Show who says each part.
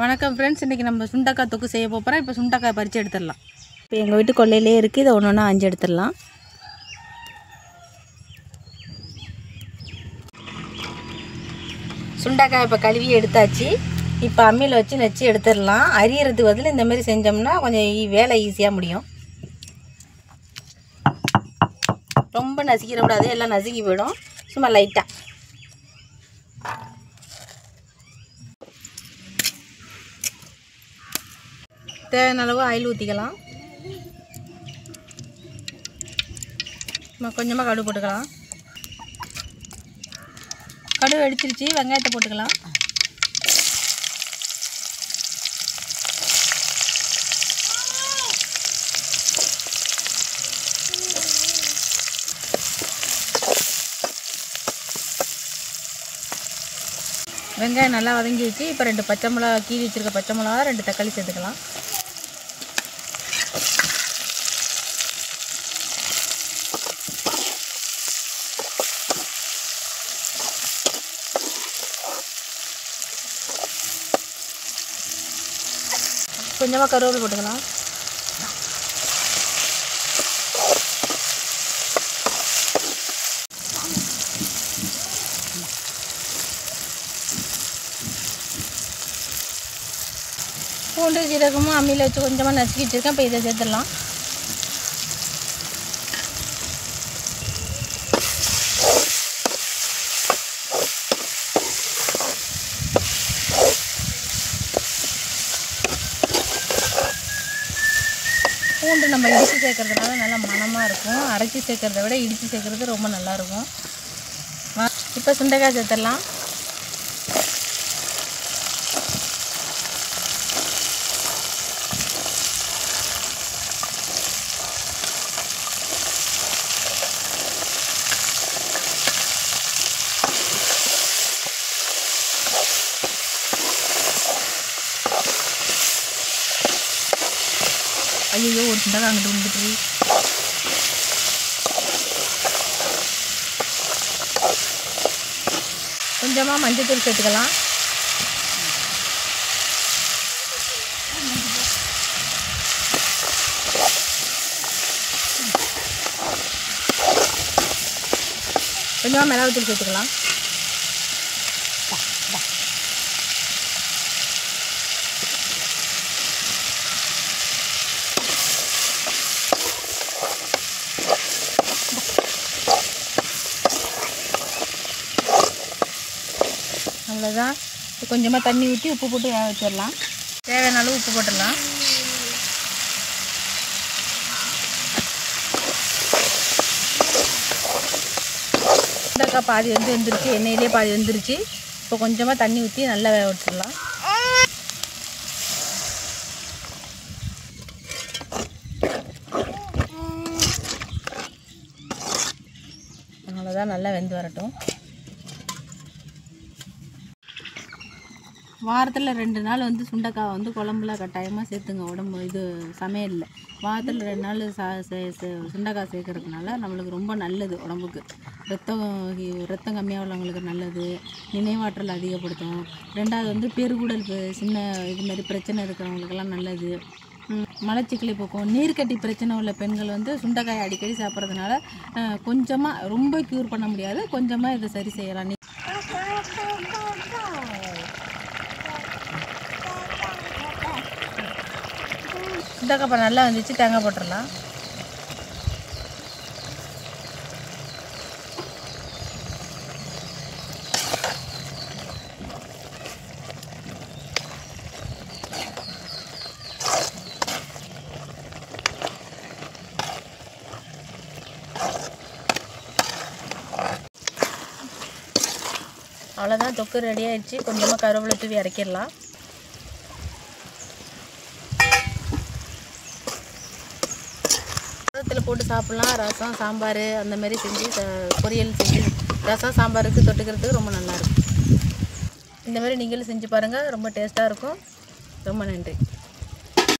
Speaker 1: வணக்கம் ஃப்ரெண்ட்ஸ், இன்றைக்கி நம்ம சுண்டக்காய் தொக்கு செய்ய போகிறோம். இப்போ சுண்டக்காய் பறித்து எடுத்துடலாம். இப்போ எங்கள் வீட்டு கொல்லையிலே இருக்குது. இதை ஒன்று ஒன்றா அஞ்சு எடுத்துடலாம். சுண்டக்காய் இப்போ கழுவி எடுத்தாச்சு. இப்போ அம்மியில் வச்சு நச்சு எடுத்துடலாம். அரியறதுக்கு பதில் இந்தமாரி செஞ்சோம்னா கொஞ்சம் வேலை ஈஸியாக முடியும். ரொம்ப நசுக்கிடக்கூடாது, எல்லாம் நசுக்கி போயிடும். சும்மா லைட்டாக தேவையான அளவு ஆயில் ஊற்றிக்கலாம். கொஞ்சமாக கடுகு போட்டுக்கலாம். கடுகு வெடிச்சிருச்சு. வெங்காயத்தை போட்டுக்கலாம். வெங்காயம் நல்லா வதங்கிடுச்சு. இப்போ 2 பச்சை மிளகா, கீறி வச்சுருக்க பச்சை மிளகா, 2 தக்காளி சேர்த்துக்கலாம். கொஞ்சமாக கருவேப்பிலை போட்டுக்கலாம். பூண்டு ஜீரகமும் அம்மியில் வச்சு கொஞ்சமாக நசுக்கி வச்சுருக்கேன். இப்போ இதை சேர்த்துடலாம். பூண்டு நம்ம இடித்து சேர்க்கறதுனால நல்லா மணமாக இருக்கும். அரைச்சி சேர்க்கறத விட இடித்து சேர்க்கறது ரொம்ப நல்லாயிருக்கும். இப்போ சுண்டைக்காய் சேர்த்துடலாம். ஐயோ, ஒரு சுண்டக்காய் அங்கிட்டு விழுந்துட்டு. கொஞ்சமாக மஞ்சள் சேர்த்துக்கலாம். கொஞ்சமாக மிளகாத்தூள் சேர்த்துக்கலாம். அவ்வளோதான். கொஞ்சமாக தண்ணி ஊற்றி உப்பு போட்டு வேக வச்சிடலாம். தேவையான அளவு உப்பு போட்டுடலாம். சுண்டக்காய் பாதி வெந்துருச்சு. எண்ணெயிலே பாதி வெந்துருச்சு. இப்போ கொஞ்சமாக தண்ணி ஊற்றி நல்லா வேக வச்சிடலாம். அவ்வளோதான், நல்லா வெந்து வரட்டும். வாரத்தில் 2 நாள் சுண்டைக்காய் குழம்புல கட்டாயமாக சேர்த்துங்க. உடம்பு இது சமையலில் வாரத்தில் 2 நாள் சுண்டைக்காய் சேர்க்கறதுனால நம்மளுக்கு ரொம்ப நல்லது. உடம்புக்கு ரத்தம் கம்மியாக உள்ளவங்களுக்கு நல்லது. நினைவாற்றல் அதிகப்படுத்தும். 2வது பெருகுடல் சின்ன இதுமாரி பிரச்சனை இருக்கிறவங்களுக்கெல்லாம் நல்லது. மலச்சிக்கலை போக்கும். நீர்க்கட்டி பிரச்சனை உள்ள பெண்கள் சுண்டைக்காய் அடிக்கடி சாப்பிட்றதுனால கொஞ்சமாக, ரொம்ப க்யூர் பண்ண முடியாது, கொஞ்சமாக இதை சரி செய்யலாம். சுண்டக்காய் நல்லா வந்துச்சு. தேங்காய் போட்டுடலாம். அவ்வளோதான், தொக்கு ரெடி ஆகிடுச்சு. கொஞ்சமாக கருவேப்பிலை தூவி இறக்கிடலாம். சாதத்தில் போட்டு சாப்பிட்லாம். ரசம், சாம்பார் அந்தமாரி செஞ்சு பொரியல் செஞ்சு ரசம் சாம்பாருக்கு தொட்டுக்கிறதுக்கு ரொம்ப நல்லாயிருக்கும். இந்தமாரி நீங்களும் செஞ்சு பாருங்கள். ரொம்ப டேஸ்ட்டாக இருக்கும். ரொம்ப நன்றி.